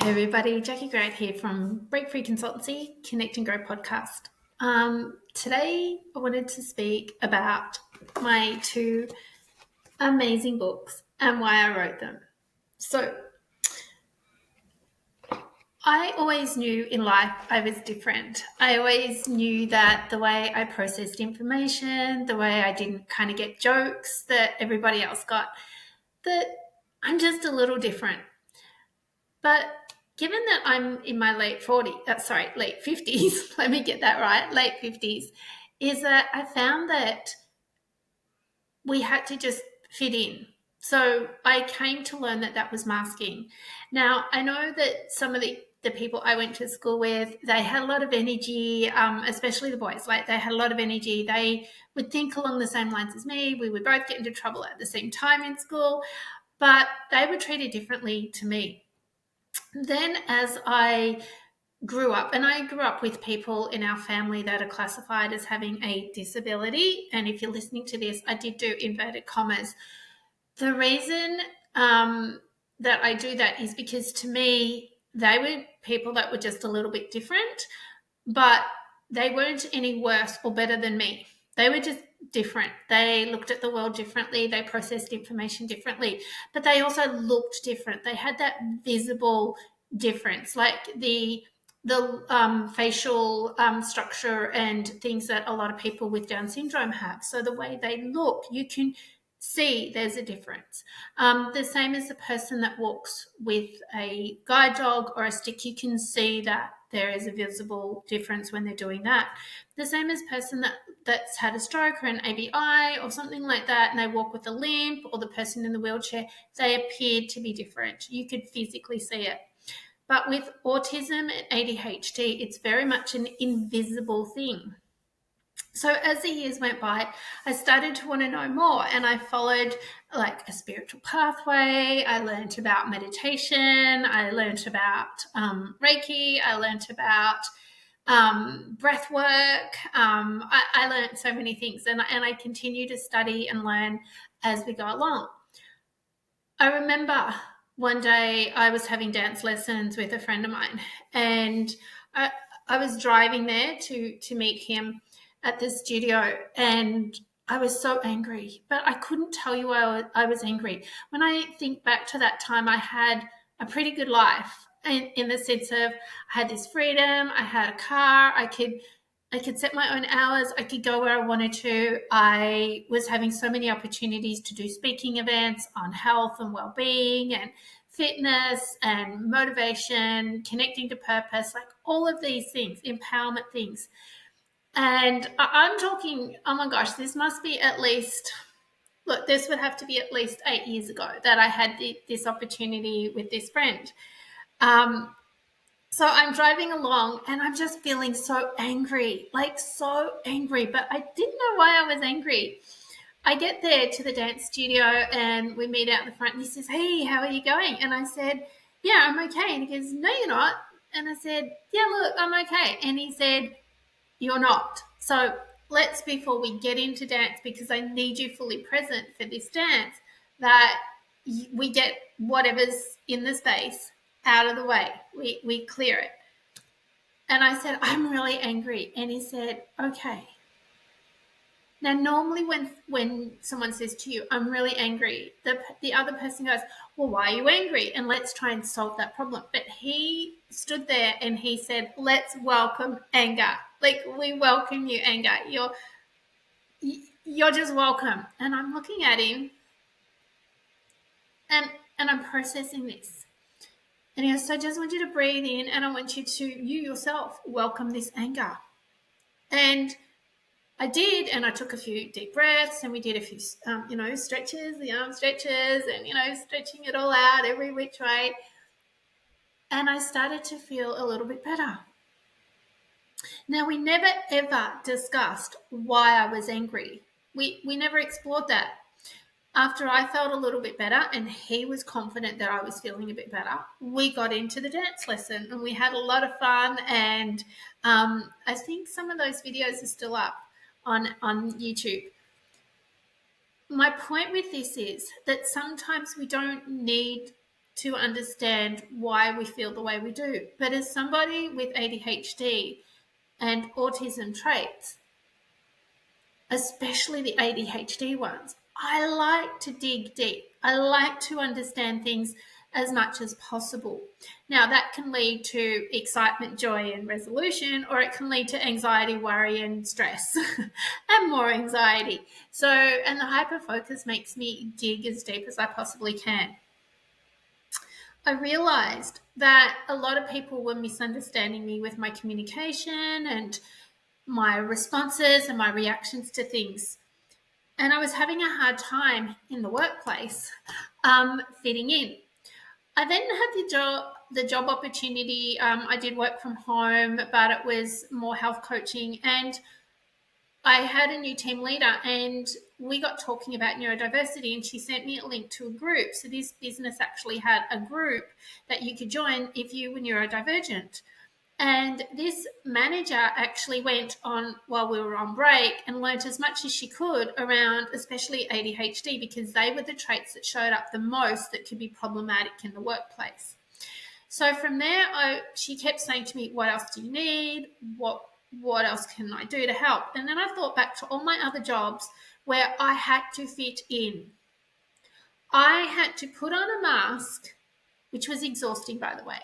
Hey everybody, Jacqui here from Break Free Consultancy, Connect and Grow podcast. Today I wanted to speak about my two amazing books and why I wrote them. So I always knew in life I was different. I always knew that the way I processed information, the way I didn't kind of get jokes that everybody else got, that I'm just a little different. But given that I'm in my late 50s, let me get that right, late 50s, is that I found that we had to just fit in. So I came to learn that that was masking. Now, I know that some of the people I went to school with, they had a lot of energy, especially the boys. Like, they had a lot of energy. They would think along the same lines as me. We would both get into trouble at the same time in school, but they were treated differently to me. Then as I grew up, and I grew up with people in our family that are classified as having a disability, and if you're listening to this, I did do inverted commas. The reason that I do that is because, to me, they were people that were just a little bit different, but they weren't any worse or better than me. They were just different. They looked at the world differently. They processed information differently, but they also looked different. They had that visible difference, like the facial structure and things that a lot of people with Down syndrome have. So the way they look, you can see there's a difference. The same as the person that walks with a guide dog or a stick, you can see that there is a visible difference when they're doing that. The same as person that's had a stroke or an ABI or something like that, and they walk with a limp, or the person in the wheelchair, they appeared to be different. You could physically see it. But with autism and ADHD, it's very much an invisible thing. So as the years went by, I started to want to know more, and I followed like a spiritual pathway. I learned about meditation. I learned about Reiki. I learned about breath work. I learned so many things, and I continue to study and learn as we go along. I remember one day I was having dance lessons with a friend of mine, and I was driving there to meet him at the studio, and I was so angry, but I couldn't tell you why I was angry. When I think back to that time, I had a pretty good life in the sense of I had this freedom, I had a car, I could set my own hours. I could go where I wanted to. I was having so many opportunities to do speaking events on health and well-being and fitness and motivation, connecting to purpose, like all of these things, empowerment things. And I'm talking, oh my gosh, this must be at least, look, this would have to be at least 8 years ago that I had this opportunity with this friend. So I'm driving along and I'm just feeling so angry, like so angry, but I didn't know why I was angry. I get there to the dance studio and we meet out the front, and he says, "Hey, how are you going?" And I said, "Yeah, I'm okay." And he goes, "No, you're not." And I said, "Yeah, look, I'm okay." And he said, "You're not. So let's, before we get into dance, because I need you fully present for this dance, that we get whatever's in the space out of the way. We clear it." And I said, "I'm really angry." And he said, "Okay." Now, normally when someone says to you, "I'm really angry," the other person goes, "Well, why are you angry? And let's try and solve that problem." But he stood there and he said, "Let's welcome anger. Like, we welcome you, anger. You're just welcome." And I'm looking at him and I'm processing this. And he goes, "So I just want you to breathe in, and I want you to, you yourself, welcome this anger." And I did, and I took a few deep breaths, and we did a few, stretches, the arm stretches, and, stretching it all out every which way. And I started to feel a little bit better. Now, we never, ever discussed why I was angry. We never explored that. After I felt a little bit better and he was confident that I was feeling a bit better, we got into the dance lesson and we had a lot of fun. And I think some of those videos are still up on YouTube. My point with this is that sometimes we don't need to understand why we feel the way we do. But as somebody with ADHD and autism traits, especially the ADHD ones, I like to dig deep. I like to understand things as much as possible. Now, that can lead to excitement, joy, and resolution, or it can lead to anxiety, worry, and stress, and more anxiety. So, and the hyperfocus makes me dig as deep as I possibly can. I realized that a lot of people were misunderstanding me with my communication and my responses and my reactions to things. And I was having a hard time in the workplace fitting in. I then had the job opportunity. I did work from home, but it was more health coaching, and I had a new team leader, and we got talking about neurodiversity, and she sent me a link to a group. So this business actually had a group that you could join if you were neurodivergent. And this manager actually went on while we were on break and learnt as much as she could around especially ADHD, because they were the traits that showed up the most that could be problematic in the workplace. So from there, she kept saying to me, what else do you need? What else can I do to help? And then I thought back to all my other jobs where I had to fit in. I had to put on a mask, which was exhausting, by the way,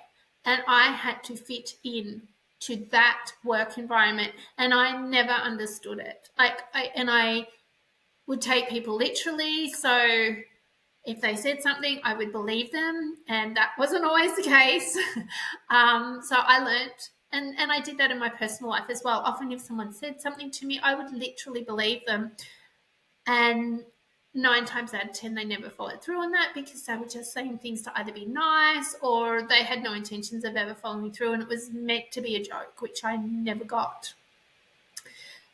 and I had to fit in to that work environment, and I never understood it. I would take people literally, so if they said something, I would believe them, and that wasn't always the case. So I learnt, and I did that in my personal life as well. Often if someone said something to me, I would literally believe them, and 9 times out of 10, they never followed through on that because they were just saying things to either be nice or they had no intentions of ever following through, and it was meant to be a joke, which I never got.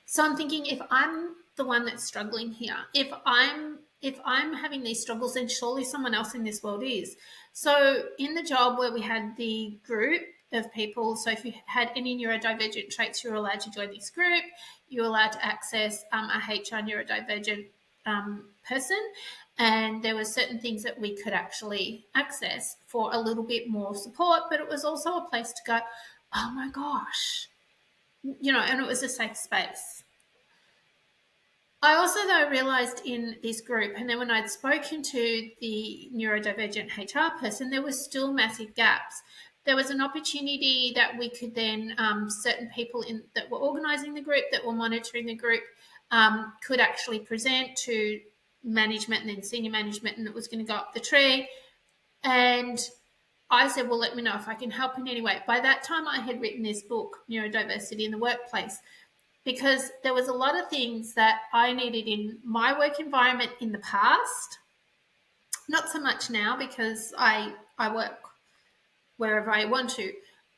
So I'm thinking, if I'm the one that's struggling here, if I'm having these struggles, then surely someone else in this world is. So in the job where we had the group of people, so if you had any neurodivergent traits, you're allowed to join this group. You're allowed to access a HR neurodivergent person, and there were certain things that we could actually access for a little bit more support, but it was also a place to go, oh my gosh, and it was a safe space. I also, though, realised in this group, and then when I'd spoken to the neurodivergent HR person, there were still massive gaps. There was an opportunity that we could then, certain people that were organising the group, that were monitoring the group, could actually present to management and then senior management, and it was going to go up the tree. And I said, well, let me know if I can help in any way. By that time, I had written this book, Neurodiversity in the Workplace, because there was a lot of things that I needed in my work environment in the past. Not so much now, because I work wherever I want to.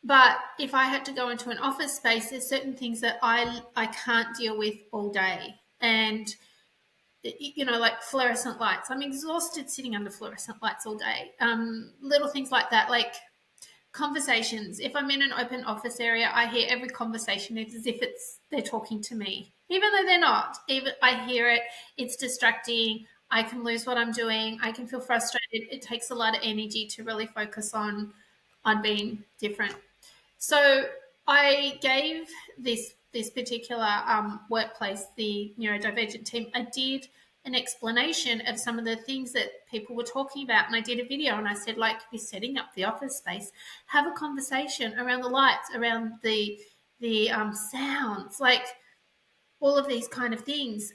But if I had to go into an office space, there's certain things that I can't deal with all day. And, like fluorescent lights. I'm exhausted sitting under fluorescent lights all day. Little things like that, like conversations. If I'm in an open office area, I hear every conversation as if they're talking to me, even though they're not. Even I hear it. It's distracting. I can lose what I'm doing. I can feel frustrated. It takes a lot of energy to really focus on being different. So I gave this particular workplace, the neurodivergent team, I did an explanation of some of the things that people were talking about, and I did a video, and I said, like, if you're setting up the office space, have a conversation around the lights, around the sounds, like all of these kind of things.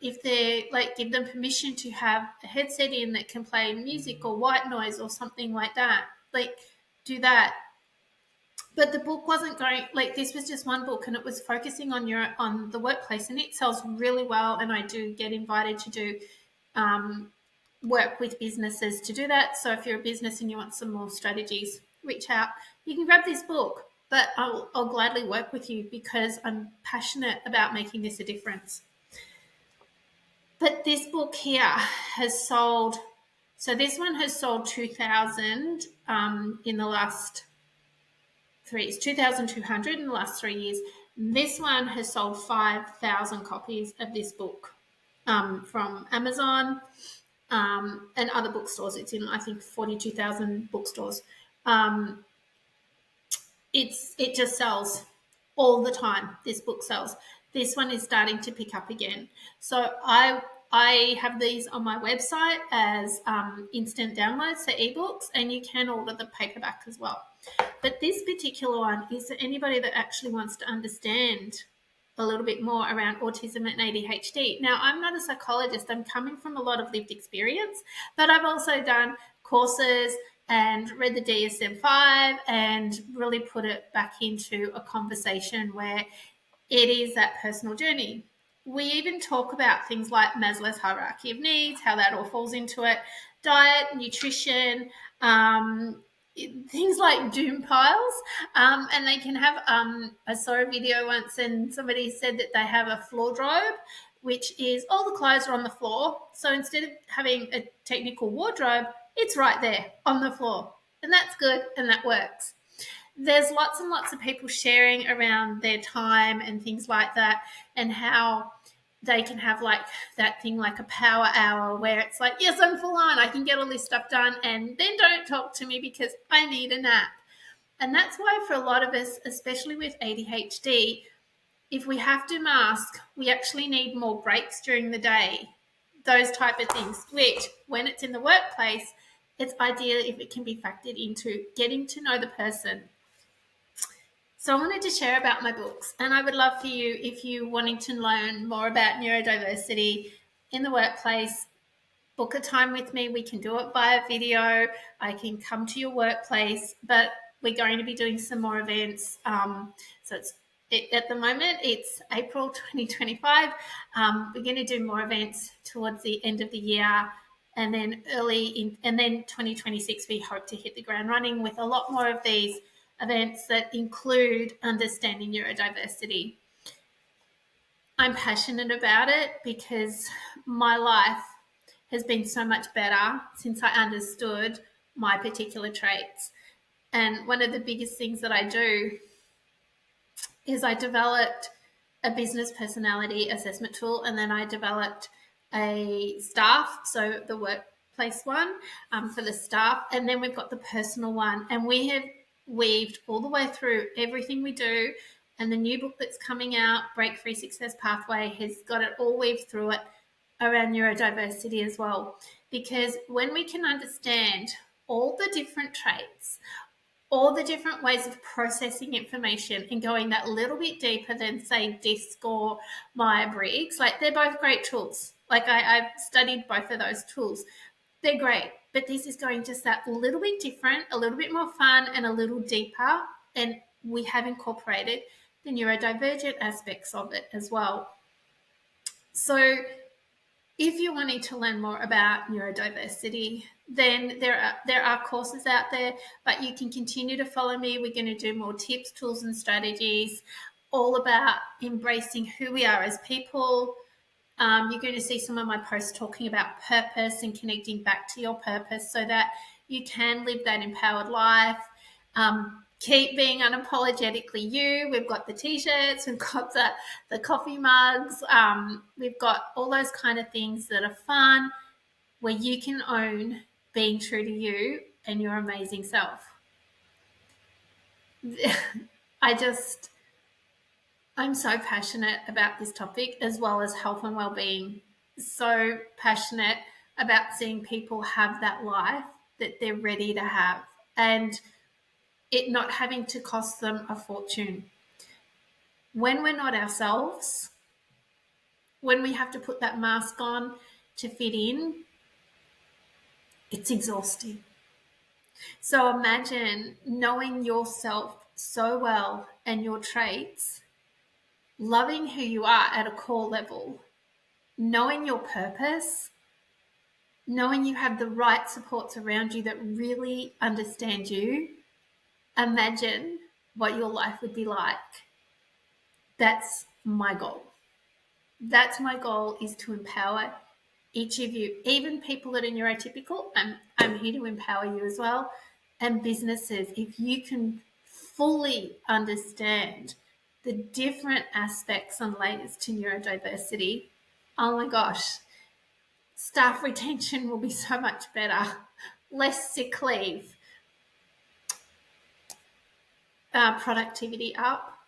If they're like, give them permission to have a headset in that can play music or white noise or something like that. Like, do that. But the book wasn't going, like, this was just one book, and it was focusing on the workplace, and it sells really well. And I do get invited to do work with businesses to do that. So if you're a business and you want some more strategies, reach out. You can grab this book, but I'll gladly work with you because I'm passionate about making this a difference. But this book here has sold, so this one has sold 2,000 in the last 3 years, 2,200 in the last 3 years. This one has sold 5,000 copies of this book from Amazon. and other bookstores. It's in, I think, 42,000 bookstores. Um, it just sells all the time. This book sells. This one is starting to pick up again. So I have these on my website as instant downloads for ebooks, and you can order the paperback as well. But this particular one is for anybody that actually wants to understand a little bit more around autism and ADHD. Now, I'm not a psychologist. I'm coming from a lot of lived experience, but I've also done courses and read the DSM-5 and really put it back into a conversation where it is that personal journey. We even talk about things like Maslow's hierarchy of needs, how that all falls into it, diet, nutrition, things like doom piles. And they can have, I saw a video once and somebody said that they have a wardrobe, which is all the clothes are on the floor. So instead of having a technical wardrobe, it's right there on the floor. And that's good and that works. There's lots and lots of people sharing around their time and things like that, and how they can have like that thing like a power hour where it's like, yes, I'm full on, I can get all this stuff done, and then don't talk to me because I need a nap. And that's why for a lot of us, especially with ADHD, if we have to mask, we actually need more breaks during the day, those type of things, which when it's in the workplace, it's ideal if it can be factored into getting to know the person. So I wanted to share about my books, and I would love for you, if you're wanting to learn more about neurodiversity in the workplace, book a time with me. We can do it via video. I can come to your workplace, but we're going to be doing some more events. At the moment, it's April 2025. We're going to do more events towards the end of the year, and then and then 2026, we hope to hit the ground running with a lot more of these events that include understanding neurodiversity. I'm passionate about it because my life has been so much better since I understood my particular traits. And one of the biggest things that I do is I developed a business personality assessment tool, and then I developed a staff, so the workplace one for the staff, and then we've got the personal one, and we have weaved all the way through everything we do. And the new book that's coming out, Break Free Success Pathway, has got it all weaved through it around neurodiversity as well. Because when we can understand all the different traits, all the different ways of processing information and going that little bit deeper than, say, DISC or Myers-Briggs, like they're both great tools. Like I've studied both of those tools. They're great, but this is going just that little bit different, a little bit more fun, and a little deeper. And we have incorporated the neurodivergent aspects of it as well. So if you're wanting to learn more about neurodiversity, then there are courses out there, but you can continue to follow me. We're going to do more tips, tools, and strategies, all about embracing who we are as people. You're going to see some of my posts talking about purpose and connecting back to your purpose so that you can live that empowered life. Keep being unapologetically you. We've got the t-shirts, we've got the coffee mugs, we've got all those kind of things that are fun, where you can own being true to you and your amazing self. I'm so passionate about this topic, as well as health and well-being. So passionate about seeing people have that life that they're ready to have, and it not having to cost them a fortune. When we're not ourselves, when we have to put that mask on to fit in, it's exhausting. So imagine knowing yourself so well and your traits, loving who you are at a core level, knowing your purpose, knowing you have the right supports around you that really understand you. Imagine what your life would be like. That's my goal. That's my goal, is to empower each of you, even people that are neurotypical. I'm here to empower you as well. And businesses, if you can fully understand the different aspects and layers to neurodiversity, oh my gosh, staff retention will be so much better, less sick leave, productivity up,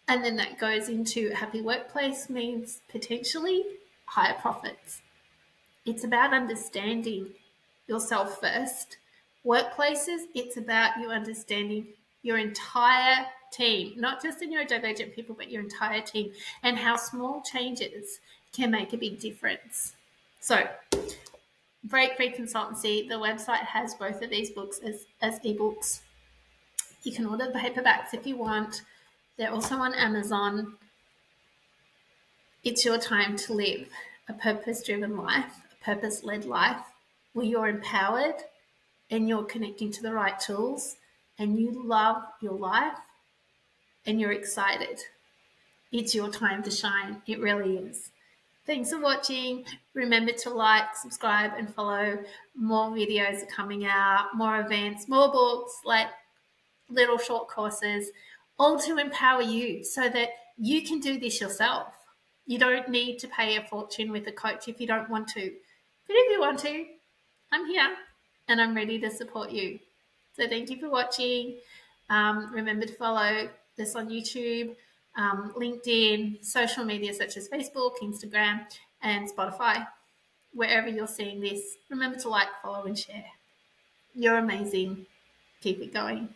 and then that goes into happy workplace means potentially higher profits. It's about understanding yourself first. Workplaces, it's about you understanding your entire team, not just the neurodivergent people, but your entire team, and how small changes can make a big difference. So, Break Free Consultancy, the website has both of these books as ebooks. You can order the paperbacks if you want. They're also on Amazon. It's your time to live a purpose-driven life, a purpose-led life, where you're empowered and you're connecting to the right tools and you love your life and you're excited. It's your time to shine. It really is. Thanks for watching. Remember to like, subscribe, and follow. More videos are coming out, more events, more books, like little short courses, all to empower you so that you can do this yourself. You don't need to pay a fortune with a coach if you don't want to. But if you want to, I'm here and I'm ready to support you. So thank you for watching. Remember to follow this on YouTube, LinkedIn, social media such as Facebook, Instagram, and Spotify. Wherever you're seeing this, remember to like, follow, and share. You're amazing. Keep it going.